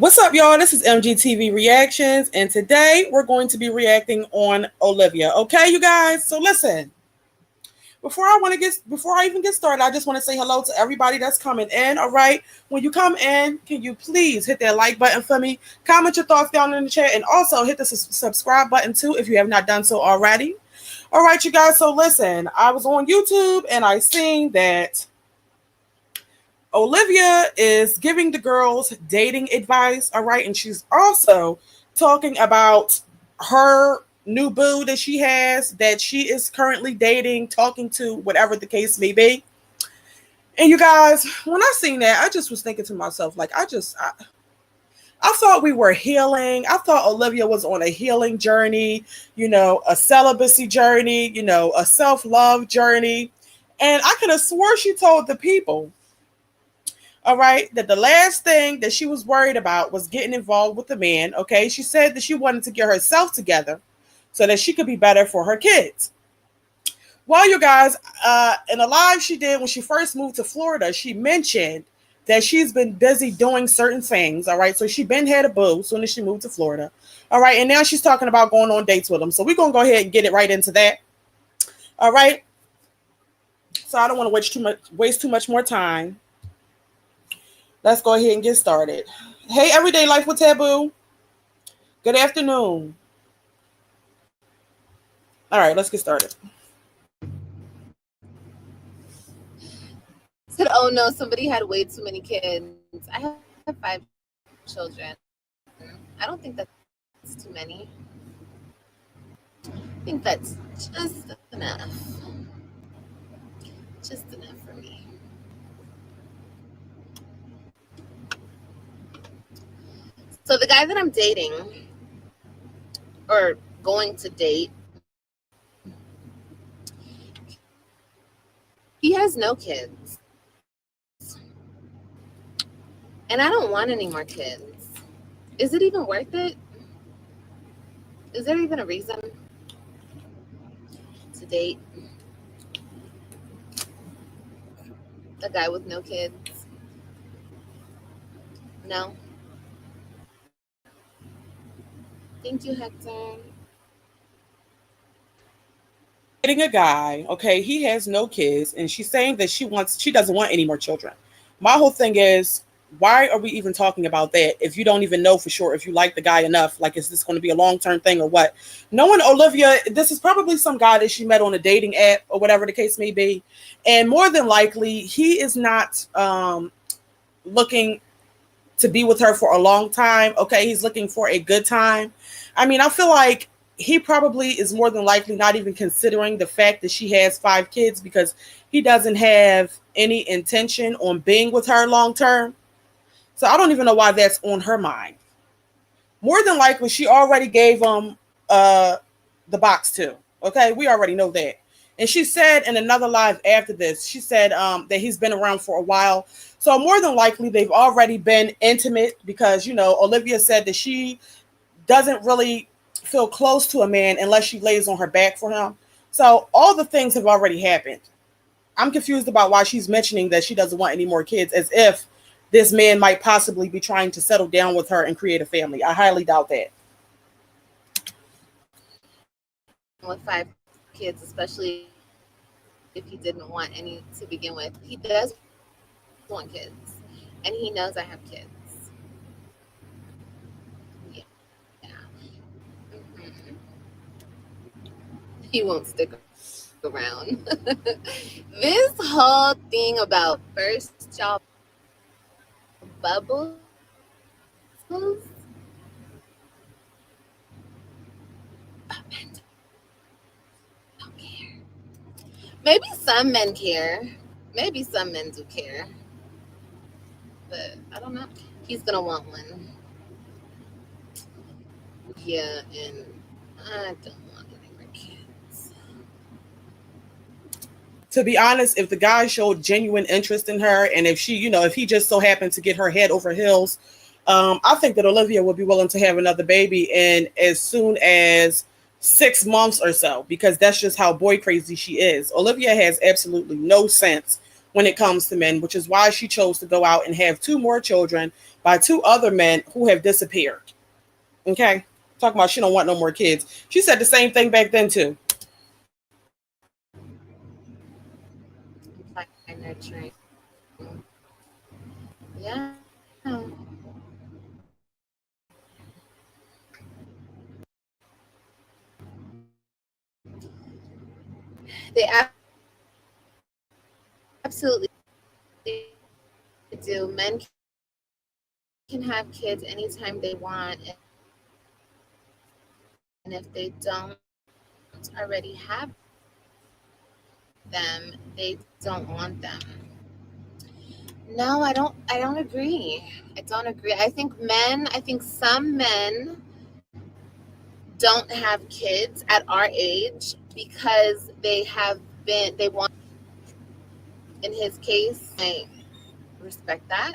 What's up, y'all? This is MGTV Reactions, and today we're going to be reacting on Olivia. Okay, you guys. So listen, before I even get started, I just want to say hello to everybody that's coming in. All right, when you come in, can you please hit that like button for me? Comment your thoughts down in the chat, and also hit the subscribe button too if you have not done so already. All right, you guys. So listen, I was on YouTube and I seen that Olivia is giving the girls dating advice, all right? And she's also talking about her new boo that she has, that she is currently dating, talking to, whatever the case may be. And you guys, when I seen that, I just was thinking to myself, like, I thought we were healing. I thought Olivia was on a healing journey, a celibacy journey, a self-love journey. And I could have swore she told the people, all right, that the last thing that she was worried about was getting involved with the man. Okay, she said that she wanted to get herself together so that she could be better for her kids. Well, you guys, in a live she did when she first moved to Florida, she mentioned that she's been busy doing certain things. All right, so she been had a boo as soon as she moved to Florida. All right, and now she's talking about going on dates with him. So we're gonna go ahead and get it right into that. All right. So I don't want to waste too much more time. Let's go ahead and get started. Hey, Everyday Life with Taboo. Good afternoon. All right, let's get started. Said, oh no, somebody had way too many kids. I have 5 children. I don't think that's too many. I think that's just enough. Just enough for me. So the guy that I'm dating, or going to date, he has no kids. And I don't want any more kids. Is it even worth it? Is there even a reason to date a guy with no kids? No. Thank you, Hector. Dating a guy, okay, he has no kids, and she's saying that she doesn't want any more children. My whole thing is, why are we even talking about that if you don't even know for sure if you like the guy enough? Like, is this going to be a long-term thing or what? Knowing Olivia, this is probably some guy that she met on a dating app or whatever the case may be. And more than likely, he is not looking to be with her for a long time. Okay, he's looking for a good time. I mean, I feel like he probably is more than likely not even considering the fact that she has 5 kids because he doesn't have any intention on being with her long term. So I don't even know why that's on her mind. More than likely, she already gave him the box too. Okay, we already know that. And she said in another live after this, she said that he's been around for a while. So more than likely, they've already been intimate because, Olivia said that she doesn't really feel close to a man unless she lays on her back for him. So all the things have already happened. I'm confused about why she's mentioning that she doesn't want any more kids, as if this man might possibly be trying to settle down with her and create a family. I highly doubt that. With 5 kids, especially if he didn't want any to begin with. He does want kids, and he knows I have kids. Yeah. Mm-hmm. He won't stick around. This whole thing about first y'all bubbles, men don't care. Maybe some men care. Maybe some men do care. But I don't know. He's gonna want one. Yeah, and I don't want any more kids. To be honest, if the guy showed genuine interest in her, and if she, if he just so happened to get her head over heels, I think that Olivia would be willing to have another baby in as soon as 6 months or so, because that's just how boy crazy she is. Olivia has absolutely no sense when it comes to men, which is why she chose to go out and have 2 more children by two other men who have disappeared. Okay? Talking about she don't want no more kids. She said the same thing back then too. Apply nurturing. Yeah. They absolutely do. Men can have kids anytime they want, and if they don't already have them, they don't want them. No, I don't agree. I don't agree. I think some men don't have kids at our age because they have been they want, in his case, I respect that.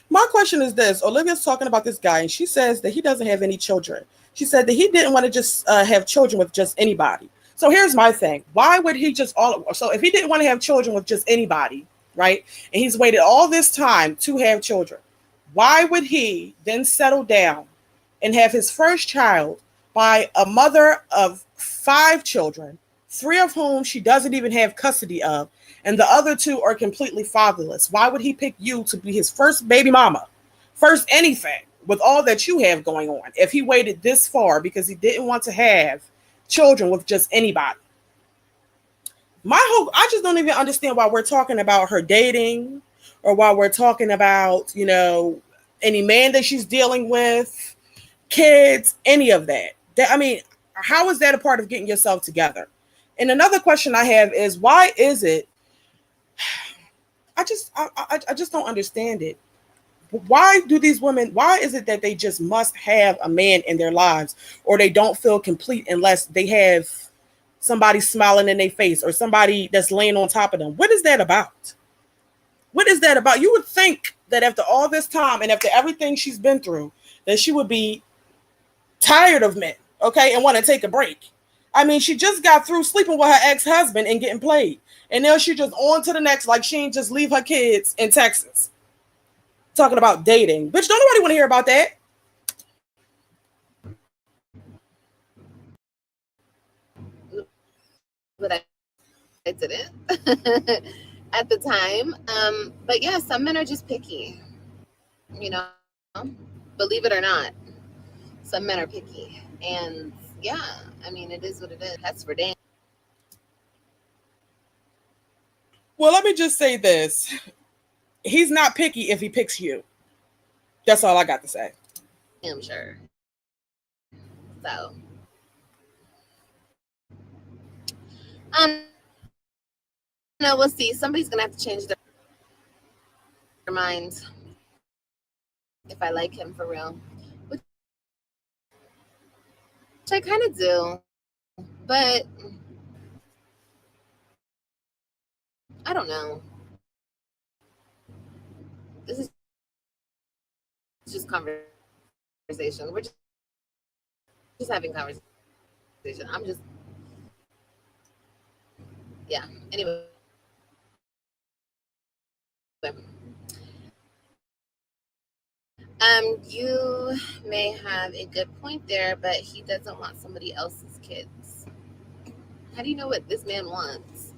My question is this: Olivia's talking about this guy, and she says that he doesn't have any children. She said that he didn't want to just have children with just anybody. So here's my thing: why would he just all? So if he didn't want to have children with just anybody, right? And he's waited all this time to have children, why would he then settle down and have his first child by a mother of five children, three of whom she doesn't even have custody of, and the other two are completely fatherless? Why would he pick you to be his first baby mama, first anything, with all that you have going on, if he waited this far because he didn't want to have children with just anybody? I just don't even understand why we're talking about her dating, or why we're talking about, any man that she's dealing with, kids, any of that. I mean, how is that a part of getting yourself together? And another question I have is, why is it? I just don't understand it. Why do these women? Why is it that they just must have a man in their lives, or they don't feel complete unless they have somebody smiling in their face or somebody that's laying on top of them? What is that about? What is that about? You would think that after all this time and after everything she's been through, that she would be tired of men, okay, and want to take a break. I mean, she just got through sleeping with her ex-husband and getting played. And now she just on to the next, like she ain't just leave her kids in Texas. Talking about dating. Bitch, don't nobody want to hear about that. But I didn't at the time. But yeah, some men are just picky. You know, believe it or not, some men are picky, and yeah, I mean, it is what it is. That's for damn. Well, let me just say this. He's not picky if he picks you. That's all I got to say. I'm sure. So, no, we'll see. Somebody's gonna have to change their mind if I like him for real, which I kind of do, but I don't know. This is just conversation. We're just having conversation. I'm just, yeah. Anyway. You may have a good point there, but he doesn't want somebody else's kids. How do you know what this man wants?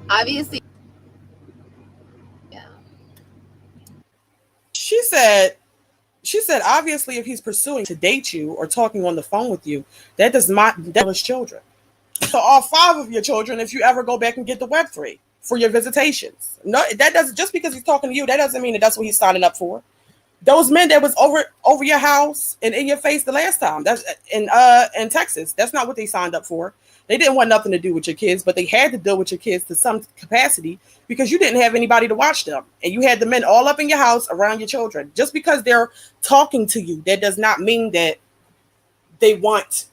Obviously, yeah. She said obviously if he's pursuing to date you or talking on the phone with you, that does not his children. So all five of your children, if you ever go back and get the Web3 for your visitations. No, that doesn't, just because he's talking to you, that doesn't mean that that's what he's signing up for. Those men that was over your house and in your face the last time, that's in Texas, that's not what they signed up for. They didn't want nothing to do with your kids, but they had to deal with your kids to some capacity because you didn't have anybody to watch them, and you had the men all up in your house around your children. Just because they're talking to you, that does not mean that they want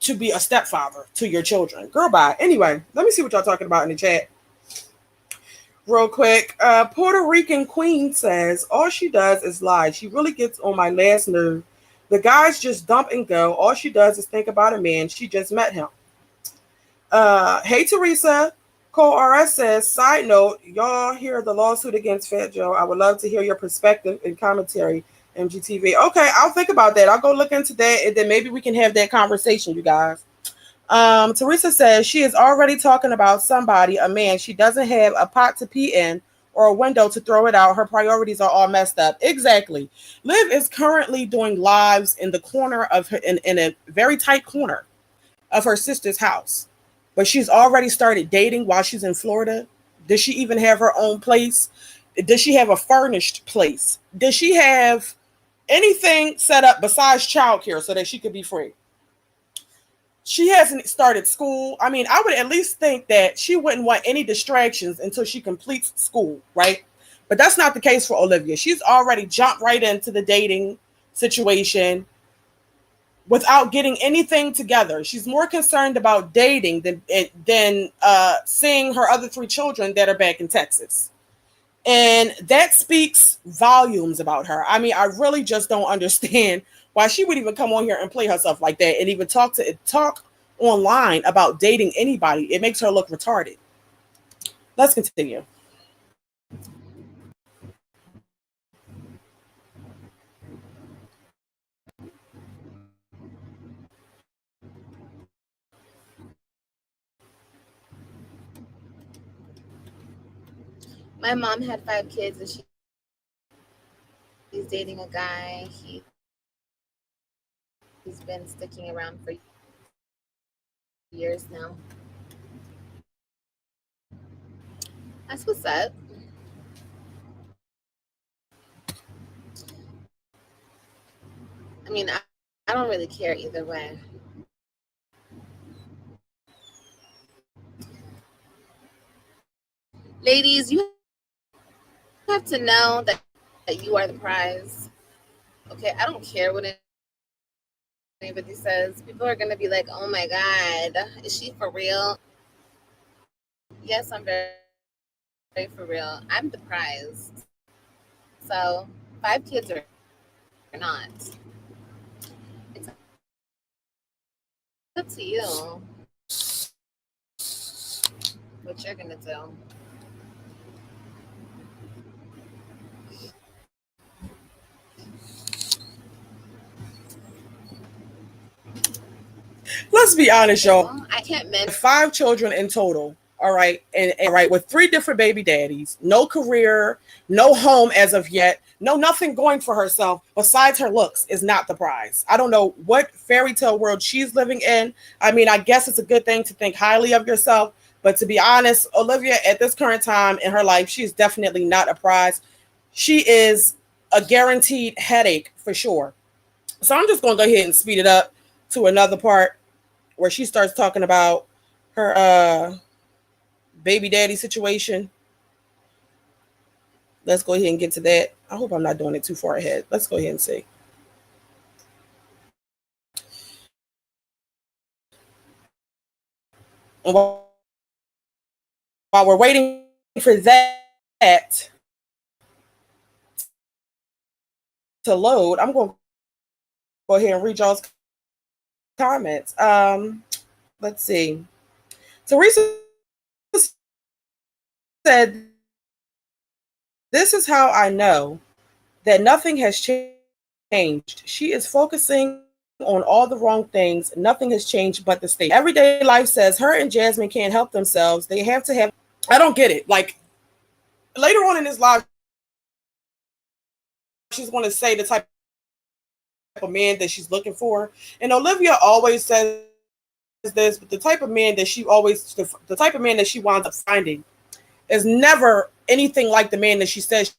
to be a stepfather to your children. Girl, bye. Anyway, let me see what y'all talking about in the chat real quick. Puerto Rican Queen says, all she does is lie. She really gets on my last nerve. The guys just dump and go. All she does is think about a man. She just met him. Hey Teresa, Cole RS says, side note, y'all hear the lawsuit against Fat Joe. I would love to hear your perspective and commentary, MGTV. Okay, I'll think about that. I'll go look into that and then maybe we can have that conversation, you guys. Teresa says she is already talking about somebody, a man. She doesn't have a pot to pee in or a window to throw it out. Her priorities are all messed up. Exactly. Liv is currently doing lives in the corner of her, in a very tight corner of her sister's house. But she's already started dating while she's in Florida. Does she even have her own place? Does she have a furnished place? Does she have anything set up besides childcare so that she could be free? She hasn't started school. I mean, I would at least think that she wouldn't want any distractions until she completes school, right? But that's not the case for Olivia. She's already jumped right into the dating situation without getting anything together. She's more concerned about dating than seeing her other three children that are back in Texas. And that speaks volumes about her. I mean, I really just don't understand why she would even come on here and play herself like that and even talk online about dating anybody. It makes her look retarded. Let's continue. My mom had 5 kids, and she's dating a guy. He's been sticking around for years now. That's what's up. I mean, I don't really care either way. Ladies, you have to know that you are the prize. Okay, I don't care what anybody says. People are gonna be like, "Oh my God, is she for real?" Yes, I'm very, very for real. I'm the prize. So 5 kids or not, it's up to you what you're gonna do. Let's be honest, y'all. Well, I can't mention. 5 children in total. All right. And right, with 3 different baby daddies, no career, no home as of yet, no nothing going for herself besides her looks is not the prize. I don't know what fairy tale world she's living in. I mean, I guess it's a good thing to think highly of yourself. But to be honest, Olivia, at this current time in her life, she's definitely not a prize. She is a guaranteed headache for sure. So I'm just going to go ahead and speed it up to another part where she starts talking about her baby daddy situation. Let's go ahead and get to that. I hope I'm not doing it too far ahead. Let's go ahead and see. And while we're waiting for that to load, I'm going to go ahead and read y'all's comments. Let's see. Teresa said, "This is how I know that nothing has changed. She is focusing on all the wrong things. Nothing has changed but the state. Everyday life says her and Jasmine can't help themselves. They have to have." I don't get it. Like later on in this live, she's going to say the type of man that she's looking for. And Olivia always says this, but the type of man that the type of man that she winds up finding is never anything like the man that she says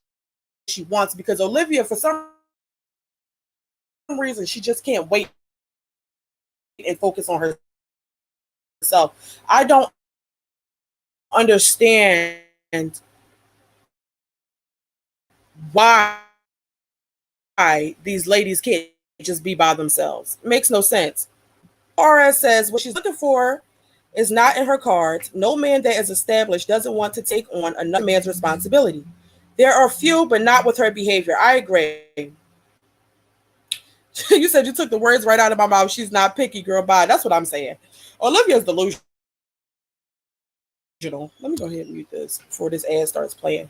she wants, because Olivia, for some reason, she just can't wait and focus on herself. I don't understand why these ladies can't just be by themselves. It makes no sense. RS says what she's looking for is not in her cards. No man that is established doesn't want to take on another man's responsibility. There are few, but not with her behavior. I agree. You said you took the words right out of my mouth. She's not picky, girl. Bye. That's what I'm saying. Olivia's delusional. Let me go ahead and mute this before this ad starts playing.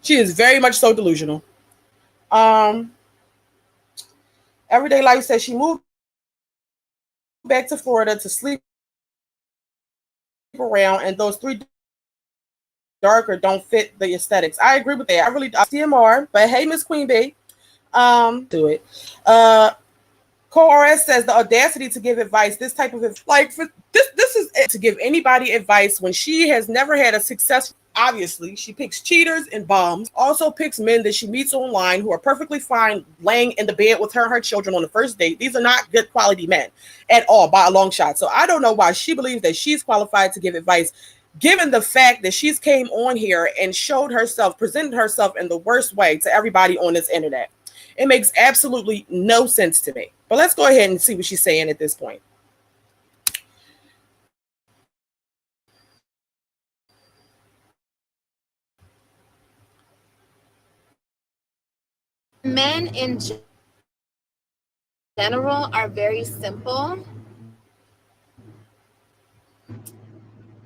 She is very much so delusional. Um, Everyday Life says she moved back to Florida to sleep around, and those three darker don't fit the aesthetics. I agree with that. I really CMR, but hey, Miss Queen Bee. Let's get into it. CoRS says the audacity to give advice. This type of like for this is it, to give anybody advice when she has never had a successful. Obviously, she picks cheaters and bums. Also picks men that she meets online who are perfectly fine laying in the bed with her and her children on the first date. These are not good quality men at all by a long shot. So I don't know why she believes that she's qualified to give advice given the fact that she's came on here and showed herself, presented herself in the worst way to everybody on this internet. It makes absolutely no sense to me. But let's go ahead and see what she's saying at this point. Men in general are very simple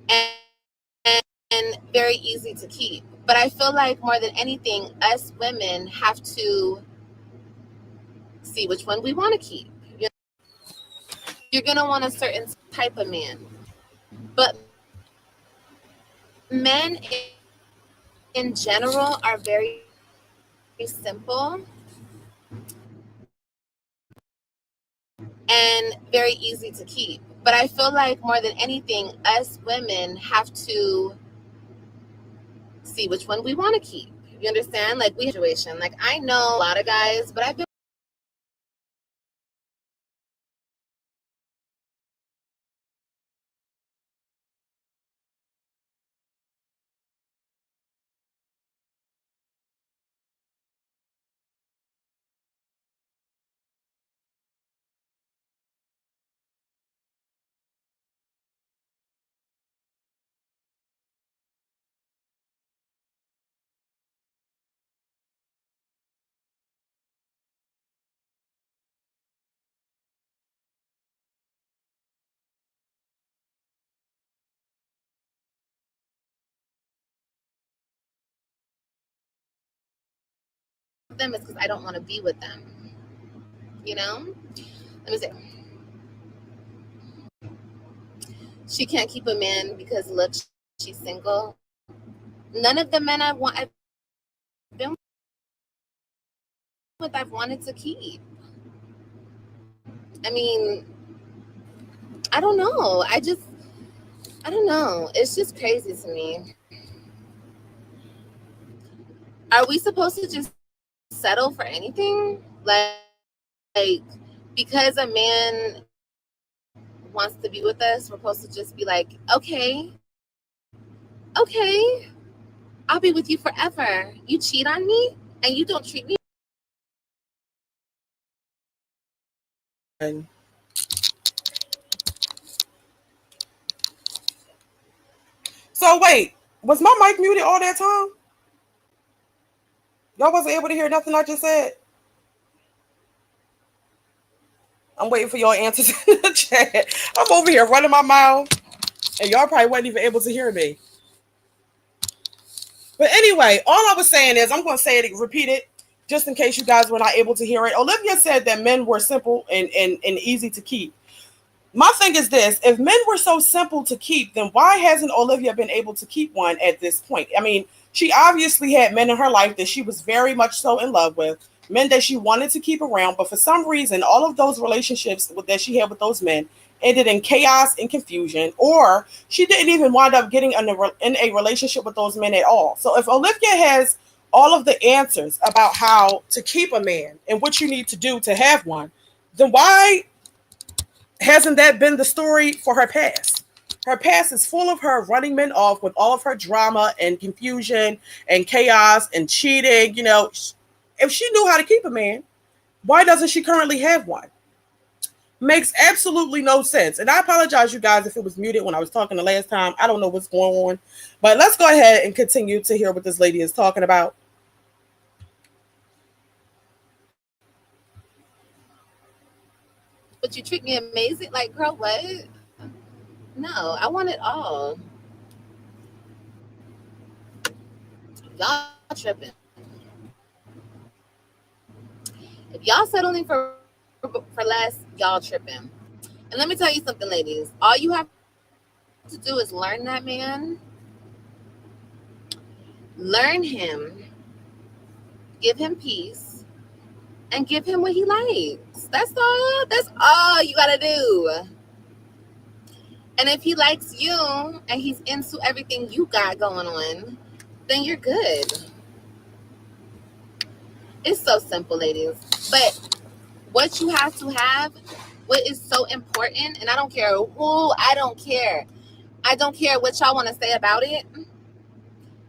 and very easy to keep. But I feel like more than anything, us women have to see which one we want to keep. You're going to want a certain type of man. But men in general are very simple and very easy to keep. But I feel like more than anything, us women have to see which one we want to keep. You understand? Like we situation. Like I know a lot of guys, but I've been them is because I don't want to be with them. You know? Let me say she can't keep a man because look, she's single. None of the men I've been with I've wanted to keep. I mean, I don't know. I don't know. It's just crazy to me. Are we supposed to just settle for anything? Like because a man wants to be with us, we're supposed to just be like, okay, I'll be with you forever. You cheat on me and you don't treat me. And so wait, was my mic muted all that time? Y'all wasn't able to hear nothing I just said? I'm waiting for your answers in the chat. I'm over here running my mouth, and y'all probably wasn't even able to hear me. But anyway, all I was saying is I'm going to say it, repeat it, just in case you guys were not able to hear it. Olivia said that men were simple and easy to keep. My thing is this: if men were so simple to keep, then why hasn't Olivia been able to keep one at this point? I mean, she obviously had men in her life that she was very much so in love with, men that she wanted to keep around, but for some reason, all of those relationships that she had with those men ended in chaos and confusion, or she didn't even wind up getting in a relationship with those men at all. So if Olivia has all of the answers about how to keep a man and what you need to do to have one, then why hasn't that been the story for her past? Her past is full of her running men off with all of her drama and confusion and chaos and cheating. You know, if she knew how to keep a man, why doesn't she currently have one? Makes absolutely no sense. And I apologize, you guys, if it was muted when I was talking the last time. I don't know what's going on. But let's go ahead and continue to hear what this lady is talking about. But you treat me amazing. Like, girl, what? No, I want it all. Y'all tripping. If y'all settling for less, y'all tripping. And let me tell you something, ladies. All you have to do is learn that man, learn him, give him peace, and give him what he likes. That's all. That's all you gotta do. And if he likes you and he's into everything you got going on, then you're good. It's so simple, ladies. But what you have to have, what is so important, and I don't care who, I don't care what y'all want to say about it.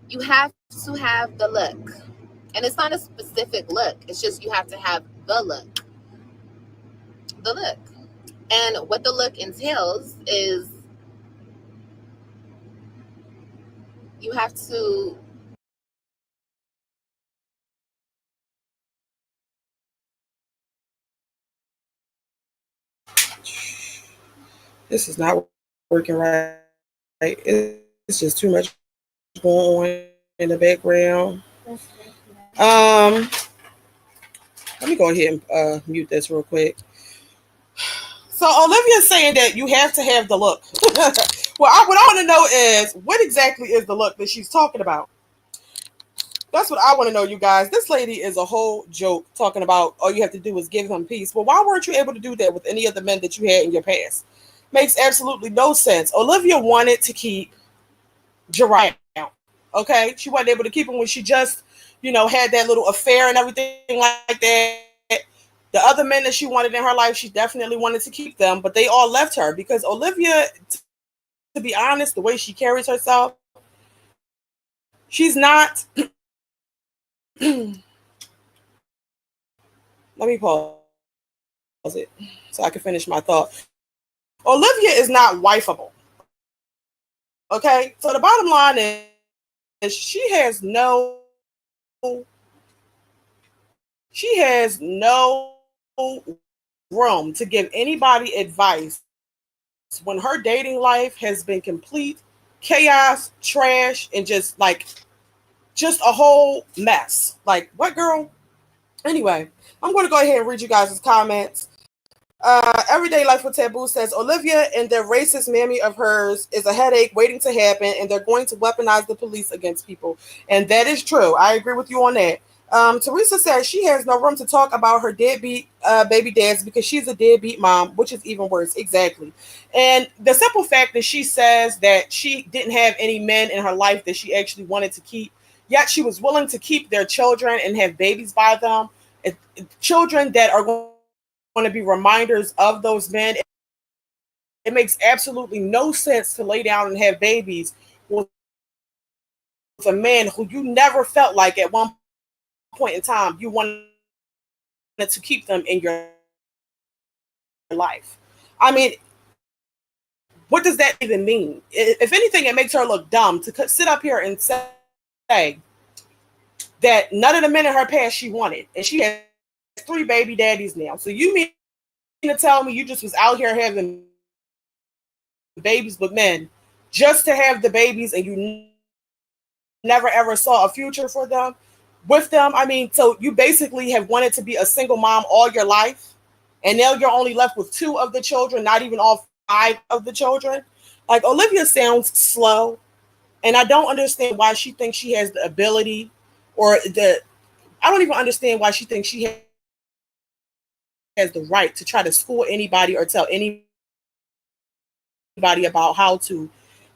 You have to have the look. And it's not a specific look. It's just you have to have the look. The look. And what the look entails is you have to This is not working right. It's just too much going on in the background. Um, Let me go ahead and mute this real quick. So Olivia's saying that you have to have the look. What I want to know is what exactly is the look that she's talking about? That's what I want to know, you guys. This lady is a whole joke talking about all you have to do is give him peace. Well, why weren't you able to do that with any of the men that you had in your past? Makes absolutely no sense. Olivia wanted to keep Jerome. Okay, she wasn't able to keep him when she just, had that little affair and everything like that. The other men that she wanted in her life, she definitely wanted to keep them, but they all left her because Olivia, to be honest, the way she carries herself, she's not. Let me pause it so I can finish my thought. Olivia is not wifeable. Okay, so the bottom line is she has no room to give anybody advice when her dating life has been complete chaos, trash, and just a whole mess. Like, what, girl? Anyway, I'm going to go ahead and read you guys' comments. Everyday Life with Taboo says Olivia and their racist mammy of hers is a headache waiting to happen, and they're going to weaponize the police against people. And that is true. I agree with you on that. Teresa says she has no room to talk about her deadbeat baby dads because she's a deadbeat mom, which is even worse. Exactly. And the simple fact that she says that she didn't have any men in her life that she actually wanted to keep, yet she was willing to keep their children and have babies by them, children that are going to be reminders of those men. It makes absolutely no sense to lay down and have babies with a man who you never felt like at one point in time you wanted to keep them in your life. I mean, what does that even mean? If anything, it makes her look dumb to sit up here and say that none of the men in her past she wanted, and she has 3 baby daddies now. So you mean to tell me you just was out here having babies with men just to have the babies and you never ever saw a future for them? With them, I mean, so you basically have wanted to be a single mom all your life, and now you're only left with 2 of the children, not even all 5 of the children. Like, Olivia sounds slow, and I don't understand why she thinks she has the ability or I don't even understand why she thinks she has the right to try to school anybody or tell anybody about how to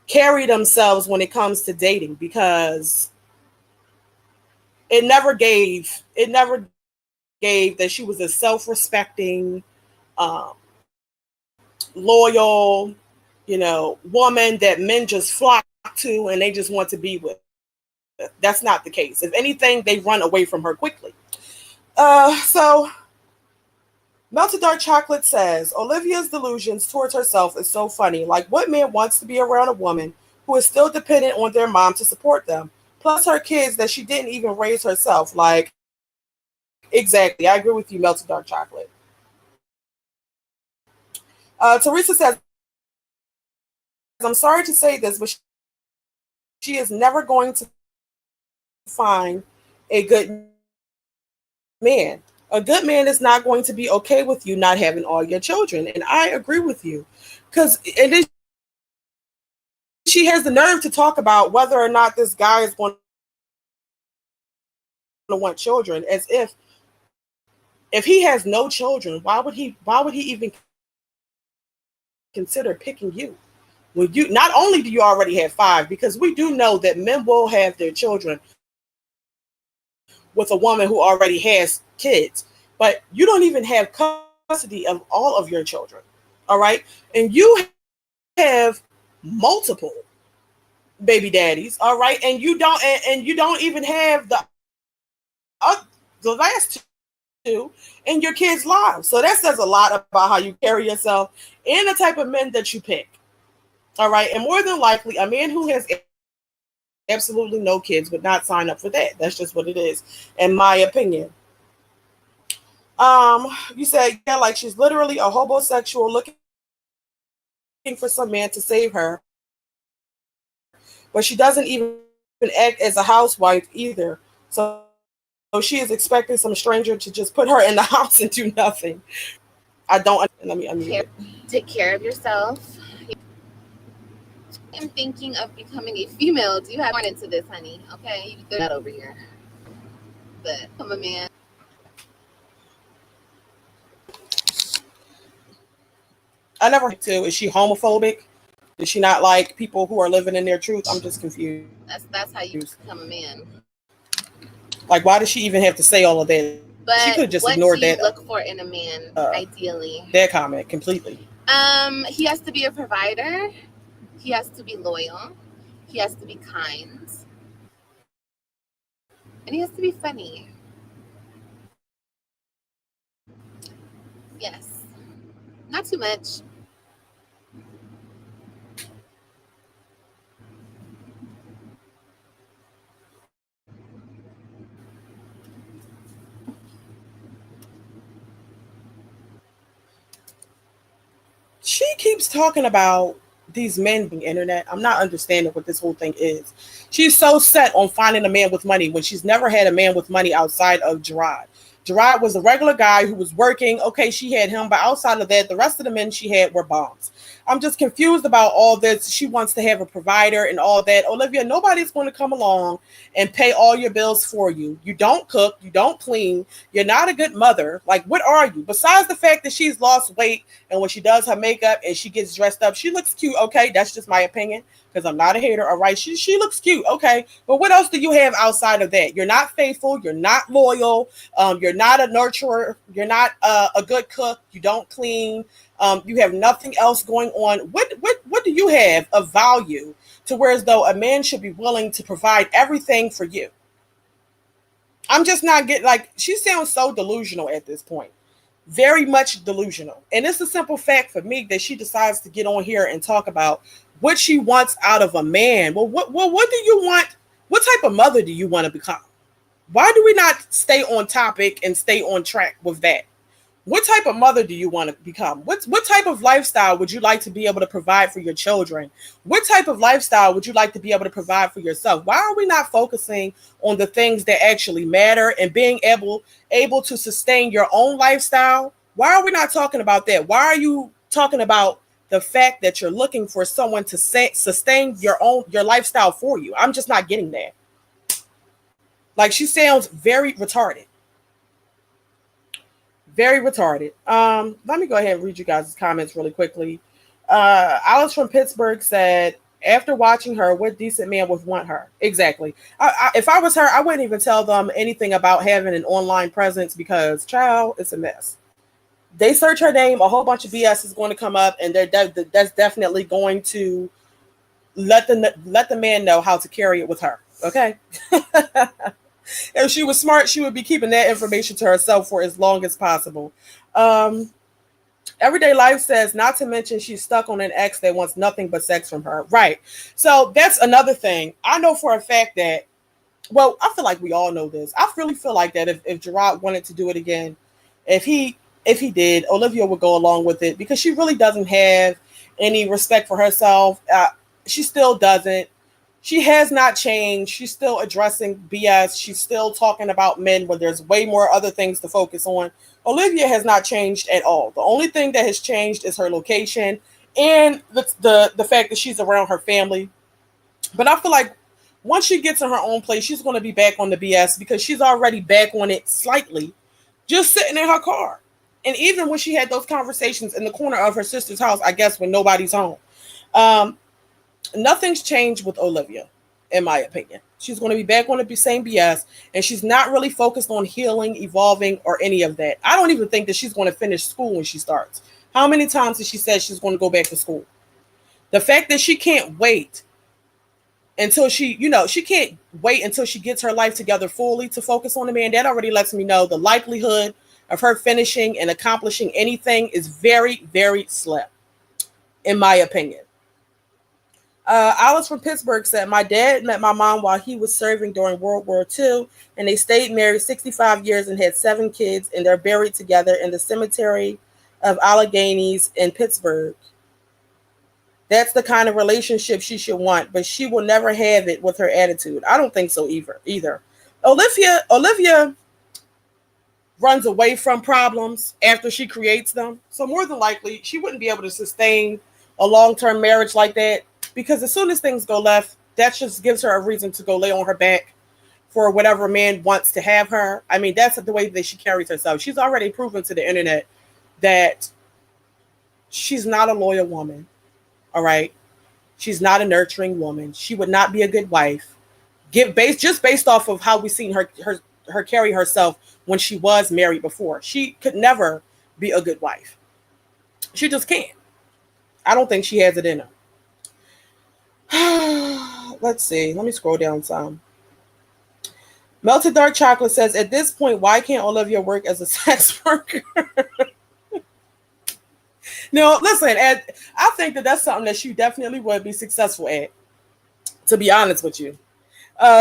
carry themselves when it comes to dating, because it never gave that she was a self-respecting, loyal, woman that men just flock to and they just want to be with. That's not the case. If anything, they run away from her quickly. So Melted Dark Chocolate says Olivia's delusions towards herself is so funny. Like, what man wants to be around a woman who is still dependent on their mom to support them? Plus her kids that she didn't even raise herself. Like, exactly. I agree with you, Melted Dark Chocolate. Teresa says, I'm sorry to say this, but she is never going to be able to have a child with a man find a good man. A good man is not going to be okay with you not having all your children. And I agree with you. She has the nerve to talk about whether or not this guy is going to want children, as if he has no children, why would he even consider picking you? When you not only do you already have five, because we do know that men will have their children with a woman who already has kids, but you don't even have custody of all of your children. All right, and you have multiple baby daddies, all right, and you don't and you don't even have the last two in your kids' lives. So that says a lot about how you carry yourself and the type of men that you pick. All right, and more than likely, a man who has absolutely no kids would not sign up for that. That's just what it is, in my opinion. You said, yeah, like she's literally a homosexual looking for some man to save her, but she doesn't even act as a housewife either. So she is expecting some stranger to just put her in the house and do nothing. I don't understand that. Let me unmute it. Take care of yourself. I'm thinking of becoming a female. Do you have more into this, honey? Okay, you throw that over here. But I'm a man. I never heard too. Is she homophobic? Does she not like people who are living in their truth? I'm just confused. That's how you become a man. Like, why does she even have to say all of that? She could have just But ignored what do that you look for in a man, ideally? that comment completely. He has to be a provider. He has to be loyal. He has to be kind. And he has to be funny. Yes. Not too much. She keeps talking about these men being internet. I'm not understanding what this whole thing is. She's so set on finding a man with money when she's never had a man with money outside of Gerard. Gerard was a regular guy who was working. Okay, she had him, but outside of that, the rest of the men she had were bombs. I'm just confused about all this. She wants to have a provider and all that. Olivia, nobody's going to come along and pay all your bills for you. You don't cook, you don't clean, you're not a good mother. Like, what are you? Besides the fact that she's lost weight and when she does her makeup and she gets dressed up, she looks cute. Okay, that's just my opinion because I'm not a hater. All right, she looks cute. Okay, but what else do you have outside of that? You're not faithful. You're not loyal. You're not a nurturer. You're not a good cook. You don't clean. You have nothing else going on. What do you have of value to where as though a man should be willing to provide everything for you? I'm just not getting, like, she sounds so delusional at this point. Very much delusional. And it's a simple fact for me that she decides to get on here and talk about what she wants out of a man. What do you want? What type of mother do you want to become? Why do we not stay on topic and stay on track with that? What type of mother do you want to become? What type of lifestyle would you like to be able to provide for your children? What type of lifestyle would you like to be able to provide for yourself? Why are we not focusing on the things that actually matter and being able to sustain your own lifestyle? Why are we not talking about that? Why are you talking about the fact that you're looking for someone to sustain your lifestyle for you? I'm just not getting that. Like, she sounds very retarded. Very retarded. Let me go ahead and read you guys' comments really quickly. Alice from Pittsburgh said, after watching her, what decent man would want her? Exactly. If I was her, I wouldn't even tell them anything about having an online presence because, child, it's a mess. They search her name, a whole bunch of BS is going to come up, and that's definitely going to let the man know how to carry it with her. Okay. If she was smart, she would be keeping that information to herself for as long as possible. Um, Everyday Life says, not to mention she's stuck on an ex that wants nothing but sex from her. Right. So that's another thing. I know for a fact that, well, I feel like we all know this. I really feel like that if Gerard wanted to do it again, if he did, Olivia would go along with it because she really doesn't have any respect for herself. She still doesn't. She has not changed. She's still addressing BS. She's still talking about men when there's way more other things to focus on. Olivia has not changed at all. The only thing that has changed is her location and the fact that she's around her family. But I feel like once she gets in her own place, she's going to be back on the BS because she's already back on it slightly, just sitting in her car. And even when she had those conversations in the corner of her sister's house, I guess when nobody's home, um, nothing's changed with Olivia, in my opinion. She's going to be back on the same BS, and she's not really focused on healing, evolving, or any of that. I don't even think that she's going to finish school when she starts. How many times has she said she's going to go back to school? The fact that she can't wait until she can't wait until she gets her life together fully to focus on the man, that already lets me know the likelihood of her finishing and accomplishing anything is very, very slim, in my opinion. Alice from Pittsburgh said, my dad met my mom while he was serving during World War II, and they stayed married 65 years and had 7 kids, and they're buried together in the cemetery of Alleghenies in Pittsburgh. That's the kind of relationship she should want, but she will never have it with her attitude. I don't think so either. Olivia runs away from problems after she creates them. So more than likely, she wouldn't be able to sustain a long-term marriage like that because as soon as things go left, that just gives her a reason to go lay on her back for whatever man wants to have her. I mean, that's the way that she carries herself. She's already proven to the internet that she's not a loyal woman. All right. She's not a nurturing woman. She would not be a good wife. Based off of how we seen her carry herself when she was married before. She could never be a good wife. She just can't. I don't think she has it in her. Let's see. Let me scroll down some. Melted Dark Chocolate says, at this point, why can't Olivia work as a sex worker? No, listen, I think that that's something that she definitely would be successful at, to be honest with you.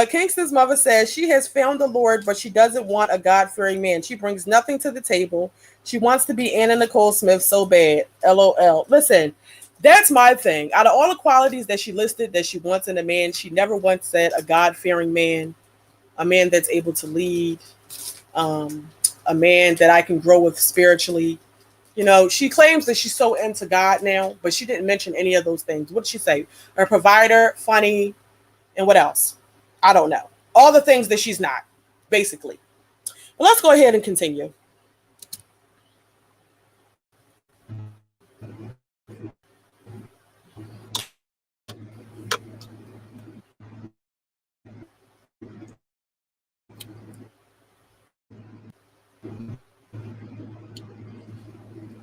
Kingston's mother says she has found the Lord, but she doesn't want a God-fearing man. She brings nothing to the table. She wants to be Anna Nicole Smith so bad. LOL. Listen, that's my thing. Out of all the qualities that she listed that she wants in a man, she never once said a God-fearing man, a man that's able to lead, a man that I can grow with spiritually. She claims that she's so into God now, but she didn't mention any of those things. What did she say? A provider, funny, and what else? I don't know. All the things that she's not, basically. But let's go ahead and continue.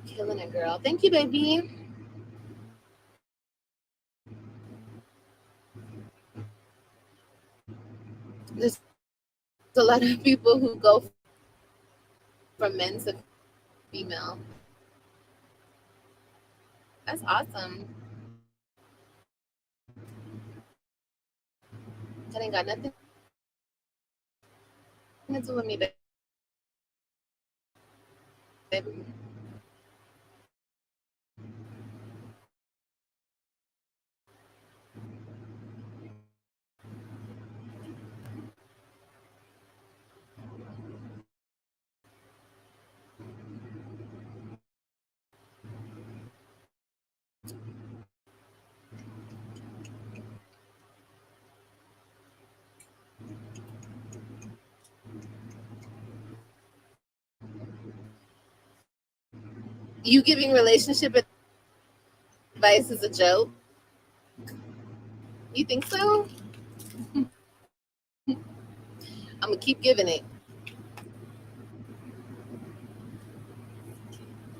Killing it, girl. Thank you, baby. There's a lot of people who go from men to female. That's awesome. That ain't got nothing to do with me, baby. You giving relationship advice is a joke? You think so? I'm gonna keep giving it.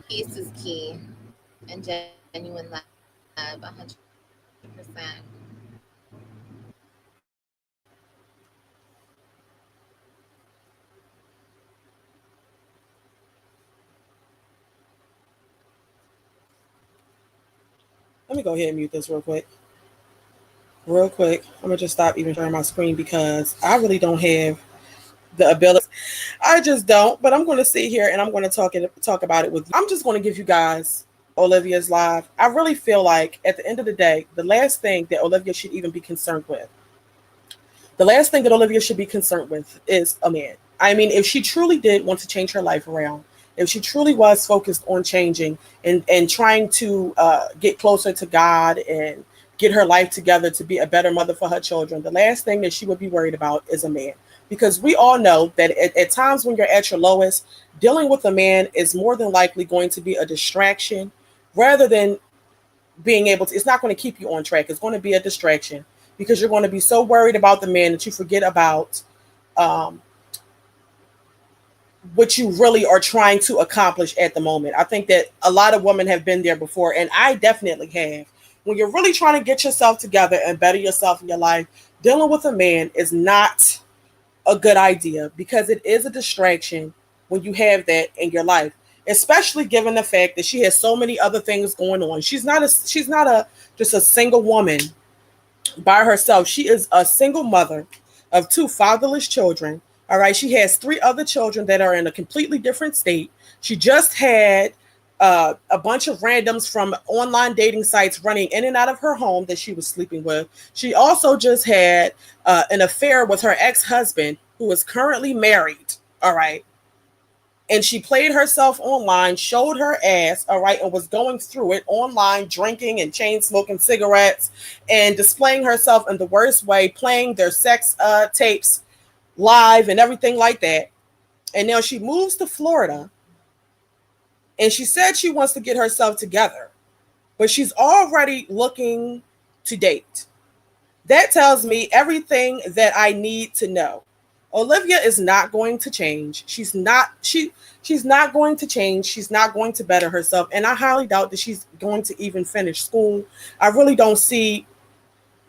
Peace is key, and genuine love, 100%. Let me go ahead and mute this real quick. Real quick. I'm going to just stop even sharing my screen because I really don't have the ability. I just don't. But I'm going to sit here and I'm going to talk about it with you. I'm just going to give you guys Olivia's live. I really feel like at the end of the day, the last thing that Olivia should even be concerned with The last thing that Olivia should be concerned with is a man. I mean, if she truly did want to change her life around, if she truly was focused on changing and trying to get closer to God and get her life together to be a better mother for her children, the last thing that she would be worried about is a man. Because we all know that at times when you're at your lowest, dealing with a man is more than likely going to be a distraction rather than being able to, it's not going to keep you on track. It's going to be a distraction because you're going to be so worried about the man that you forget about um, what you really are trying to accomplish at the moment. I think that a lot of women have been there before, and I definitely have. When you're really trying to get yourself together and better yourself in your life, dealing with a man is not a good idea because it is a distraction when you have that in your life, especially given the fact that she has so many other things going on. She's not a just a single woman by herself. She is a single mother of two fatherless children. All right. She has three other children that are in a completely different state. She just had a bunch of randoms from online dating sites running in and out of her home that she was sleeping with. She also just had an affair with her ex husband, who is currently married. All right. And she played herself online, showed her ass, all right, and was going through it online, drinking and chain smoking cigarettes and displaying herself in the worst way, playing their sex tapes live and everything like that. And now she moves to Florida and she said she wants to get herself together, but she's already looking to date. That tells me everything that I need to know. Olivia is not going to change. She's not going to change. She's not going to better herself. And I highly doubt that she's going to even finish school. I really don't see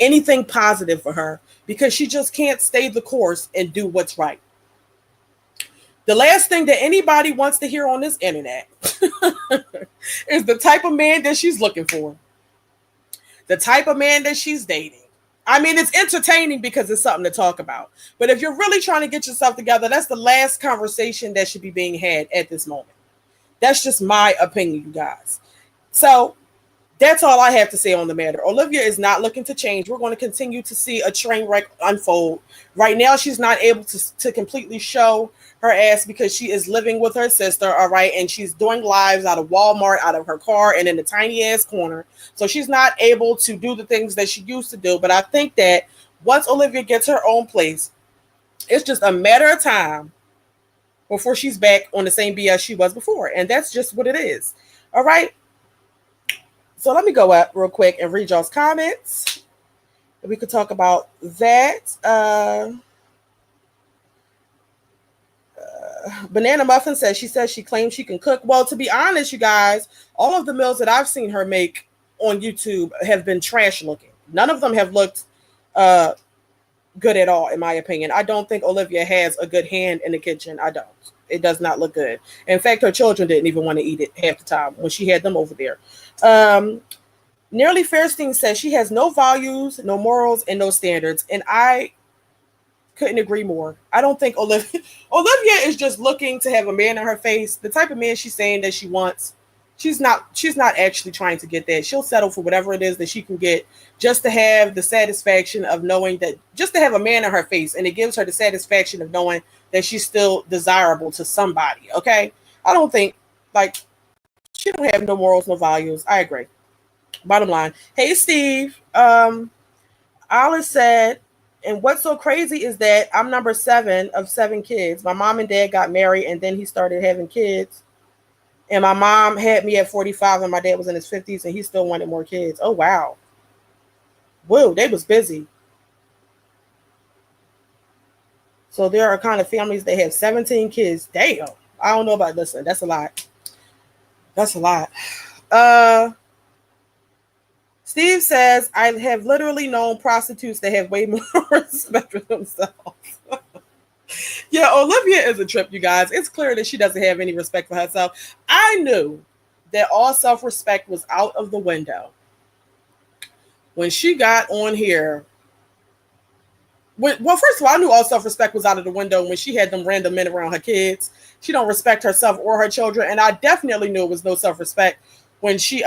anything positive for her because she just can't stay the course and do what's right. The last thing that anybody wants to hear on this internet is the type of man that she's looking for, the type of man that she's dating. I mean, it's entertaining because it's something to talk about. But if you're really trying to get yourself together, that's the last conversation that should be being had at this moment. That's just my opinion, you guys. So that's all I have to say on the matter. Olivia is not looking to change. We're going to continue to see a train wreck unfold. Right now, she's not able to completely show her ass because she is living with her sister, all right? And she's doing lives out of Walmart, out of her car, and in a tiny ass corner. So she's not able to do the things that she used to do. But I think that once Olivia gets her own place, it's just a matter of time before she's back on the same BS she was before. And that's just what it is. All right? So let me go up real quick and read y'all's comments. We could talk about that. Banana Muffin says she claims she can cook. Well, to be honest, you guys, all of the meals that I've seen her make on YouTube have been trash looking. None of them have looked good at all, in my opinion. I don't think Olivia has a good hand in the kitchen. I don't. It does not look good. In fact, her children didn't even want to eat it half the time when she had them over there. Nearly Fairstein says she has no values, no morals, and no standards. And I couldn't agree more. I don't think Olivia is just looking to have a man in her face. The type of man she's saying that she wants, she's not actually trying to get that. She'll settle for whatever it is that she can get just to have the satisfaction of knowing that, just to have a man in her face, and it gives her the satisfaction of knowing that she's still desirable to somebody. Okay? I don't think, like, she don't have no morals, no values. I agree. Bottom line. Hey Steve. Alice said, and what's so crazy is that I'm number 7 of 7 kids. My mom and dad got married and then he started having kids. And my mom had me at 45 and my dad was in his 50s and he still wanted more kids. Oh, wow. Whoa, they was busy. So there are kind of families that have 17 kids. Damn. I don't know about this. That's a lot. That's a lot. Steve says, I have literally known prostitutes that have way more respect for themselves. Yeah, Olivia is a trip, you guys. It's clear that she doesn't have any respect for herself. I knew that all self-respect was out of the window when she got on here. Well, first of all, I knew all self-respect was out of the window when she had them random men around her kids. She don't respect herself or her children. And I definitely knew it was no self-respect when she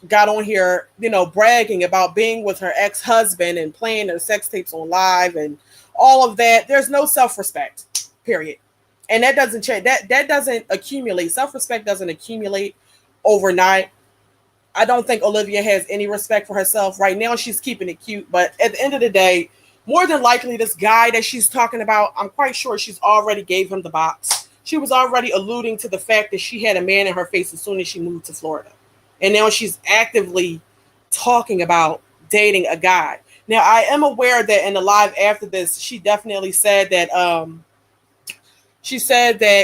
got on here, bragging about being with her ex-husband and playing their sex tapes on live and all of that. There's no self-respect, period. And that doesn't change. That doesn't accumulate. Self-respect doesn't accumulate overnight. I don't think Olivia has any respect for herself. Right now, she's keeping it cute. But at the end of the day, more than likely, this guy that she's talking about, I'm quite sure she's already gave him the box. She was already alluding to the fact that she had a man in her face as soon as she moved to Florida. And now she's actively talking about dating a guy. Now, I am aware that in the live after this, she definitely said that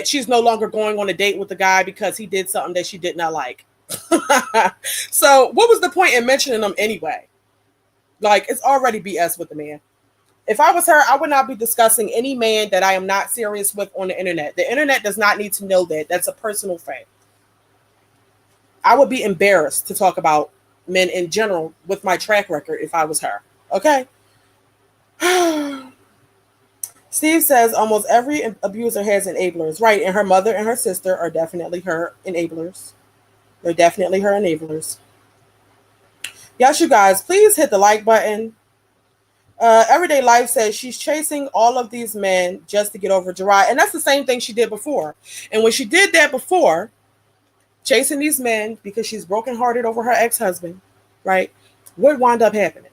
she's no longer going on a date with the guy because he did something that she did not like. So what was the point in mentioning them anyway? Like, it's already BS with the man. If I was her, I would not be discussing any man that I am not serious with on the internet. The internet does not need to know that. That's a personal fact. I would be embarrassed to talk about men in general with my track record if I was her. Okay? Steve says almost every abuser has enablers. Right, and her mother and her sister are definitely her enablers. They're definitely her enablers. Yes, you guys, please hit the like button. Everyday Life says she's chasing all of these men just to get over Gerard. And that's the same thing she did before. And when she did that before, chasing these men because she's brokenhearted over her ex-husband, right? What wound up happening?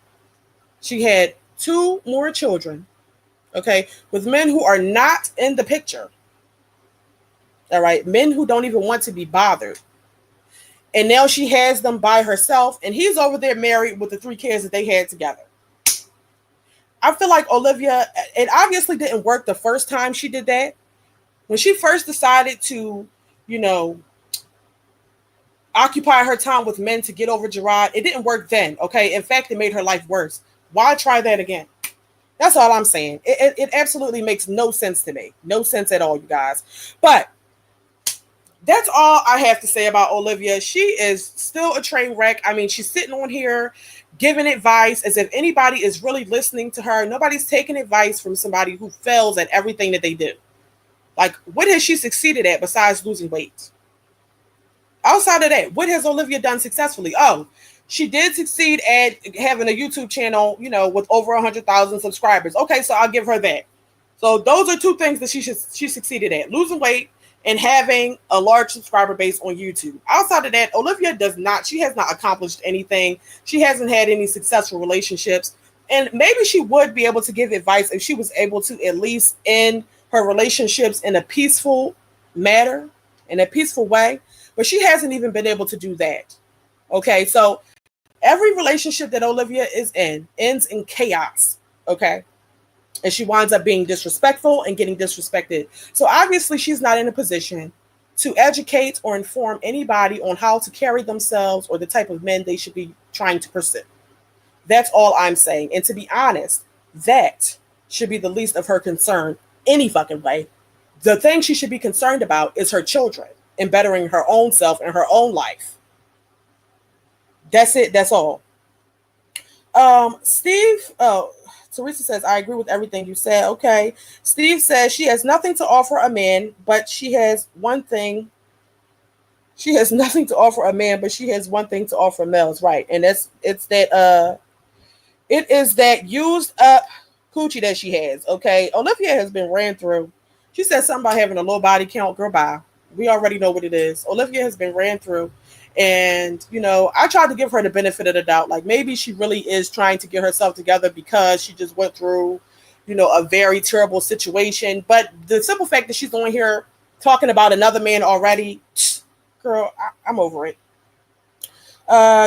She had 2 more children, okay, with men who are not in the picture. All right, men who don't even want to be bothered. And now she has them by herself, and he's over there married with the 3 kids that they had together. I feel like Olivia, it obviously didn't work the first time she did that. When she first decided to, occupy her time with men to get over Gerard, it didn't work then, okay? In fact, it made her life worse. Why try that again? That's all I'm saying. It absolutely makes no sense to me. No sense at all, you guys. But that's all I have to say about Olivia. She is still a train wreck. I mean, she's sitting on here giving advice as if anybody is really listening to her. Nobody's taking advice from somebody who fails at everything that they do. Like, what has she succeeded at besides losing weight? Outside of that, what has Olivia done successfully? Oh, she did succeed at having a YouTube channel, with over 100,000 subscribers. Okay, so I'll give her that. So those are 2 things that she succeeded at: losing weight and having a large subscriber base on YouTube. Outside of that, Olivia she has not accomplished anything. She hasn't had any successful relationships. And maybe she would be able to give advice if she was able to at least end her relationships in a peaceful manner, in a peaceful way. But she hasn't even been able to do that. Okay, so every relationship that Olivia is in ends in chaos. Okay. And she winds up being disrespectful and getting disrespected. So obviously she's not in a position to educate or inform anybody on how to carry themselves or the type of men they should be trying to pursue. That's all I'm saying. And to be honest, that should be the least of her concern any fucking way. The thing she should be concerned about is her children and bettering her own self and her own life. That's it. That's all. Teresa says, I agree with everything you said. Okay. Steve says she has nothing to offer a man, but she has one thing. She has nothing to offer a man, but she has one thing to offer males. Right. And it is that used up coochie that she has. Okay. Olivia has been ran through. She said something about having a low body count. Girl, bye. We already know what it is. Olivia has been ran through. And, I tried to give her the benefit of the doubt. Like, maybe she really is trying to get herself together because she just went through, a very terrible situation. But the simple fact that she's on here talking about another man already, girl, I'm over it.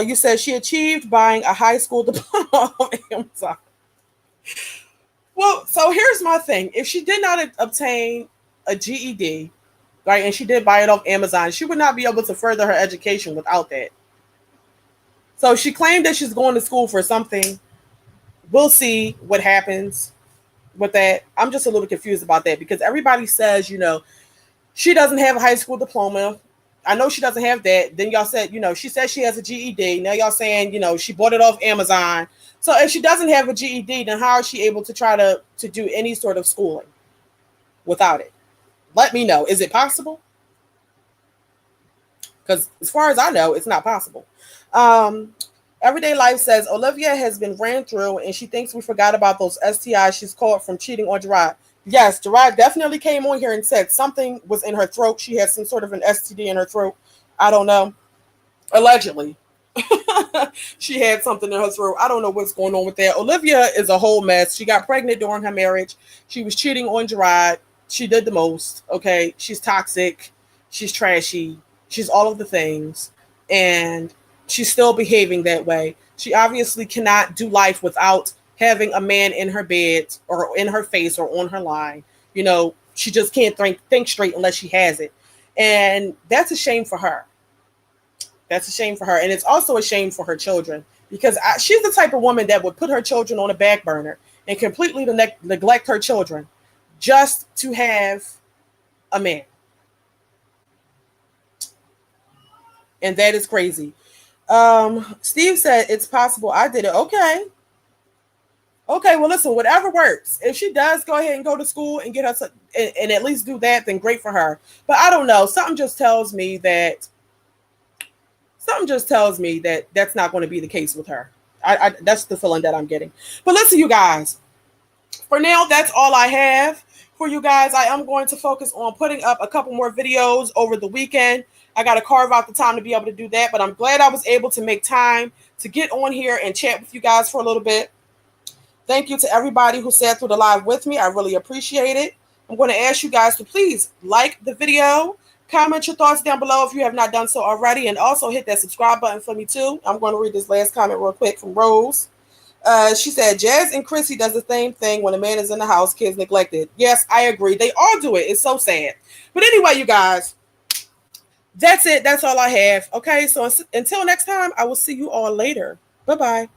You said she achieved buying a high school diploma on Amazon. Well, so here's my thing. If she did not obtain a GED, right, and she did buy it off Amazon, she would not be able to further her education without that. So she claimed that she's going to school for something. We'll see what happens with that. I'm just a little confused about that because everybody says, she doesn't have a high school diploma. I know she doesn't have that. Then y'all said, she says she has a GED. Now y'all saying, she bought it off Amazon. So if she doesn't have a GED, then how is she able to try to do any sort of schooling without it? Let me know. Is it possible? because as far as I know, it's not possible. Um, Everyday Life says Olivia has been ran through and she thinks we forgot about those STIs she's caught from cheating on Gerard. Yes, Gerard definitely came on here and said something was in her throat. She had some sort of an STD in her throat. I don't know. Allegedly. She had something in her throat. I don't know what's going on with that. Olivia is a whole mess. She got pregnant during her marriage. She was cheating on Gerard. She did the most. Okay. She's toxic. She's trashy. She's all of the things. And she's still behaving that way. She obviously cannot do life without having a man in her bed or in her face or on her line. You know, she just can't think straight unless she has it. And that's a shame for her. That's a shame for her. And it's also a shame for her children because she's the type of woman that would put her children on a back burner and completely neglect her children just to have a man. And that is crazy. Steve said it's possible I did it. Okay. Okay, well, listen, whatever works. If she does go ahead and go to school and get her and at least do that, then great for her. But I don't know. Something just tells me that that's not going to be the case with her. That's the feeling that I'm getting. But listen, you guys, for now, that's all I have for you guys. I am going to focus on putting up a couple more videos over the weekend. I got to carve out the time to be able to do that, but I'm glad I was able to make time to get on here and chat with you guys for a little bit. Thank you to everybody who sat through the live with me. I really appreciate it. I'm going to ask you guys to please like the video, comment your thoughts down below if you have not done so already, and also hit that subscribe button for me too. I'm going to read this last comment real quick from Rose. She said, Jazz and Chrissy does the same thing when a man is in the house, kids neglected. Yes, I agree. They all do it. It's so sad. But anyway, you guys, that's it. That's all I have. Okay, so until next time, I will see you all later. Bye-bye.